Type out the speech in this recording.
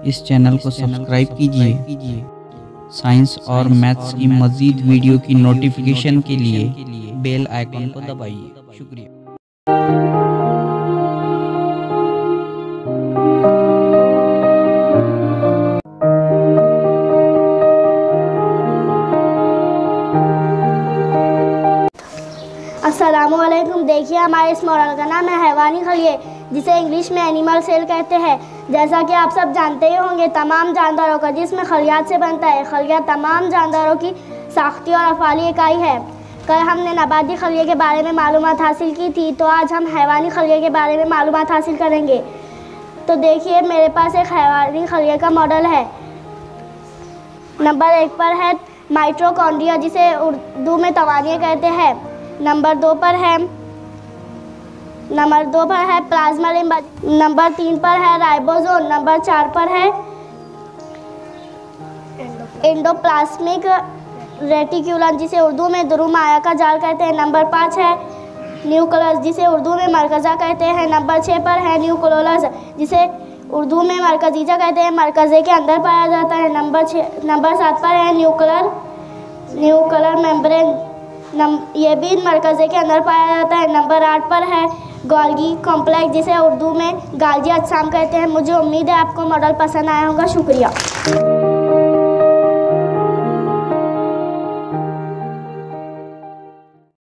इस चैनल को सब्सक्राइब कीजिए। साइंस और मैथ्स की मज़ीद वीडियो की नोटिफिकेशन के लिए बेल आइकन को दबाइए। शुक्रिया। अस्सलामुअलैकुम। देखिए, हमारे इस मॉडल का नाम है हैवानी खलिए, जिसे इंग्लिश में एनिमल सेल कहते हैं। जैसा कि आप सब जानते ही होंगे, तमाम जानदारों का जिस्म खलियात से बनता है। खलिया तमाम जानदारों की साख्ती और अफ़ाली इकाई है। कल हमने नबाती खलिए के बारे में मालूमात हासिल की थी, तो आज हम हैवानी खलिए के बारे में मालूमात हासिल करेंगे। तो देखिए, मेरे पास एक हैवानी खलिए का मॉडल है। नंबर 1 पर है माइटोकॉन्ड्रिया, जिसे उर्दू में तवानिया कहते हैं। नंबर 2 पर है प्लाज्मा लिम्फ। नंबर 3 पर है राइबोसोम। नंबर 4 पर है एंडोप्लाज्मिक रेटिक्यूलम, जिसे उर्दू में दुरूमाया का जाल कहते हैं। नंबर 5 है न्यूक्लियस, जिसे उर्दू में मरकज़ा कहते हैं। नंबर 6 पर है न्यूक्लियोलस, जिसे उर्दू में मरकज़ीजा कहते हैं। मरकज़े के अंदर पाया जाता है। नंबर 7 पर है न्यूक्लियर मेम्ब्रेन, ये भी मरकज़े के अंदर पाया जाता है। नंबर 8 पर है गोल्गी कॉम्प्लेक्स, जिसे उर्दू में गाल्जी अजसाम कहते हैं। मुझे उम्मीद है आपको मॉडल पसंद आया होगा। शुक्रिया।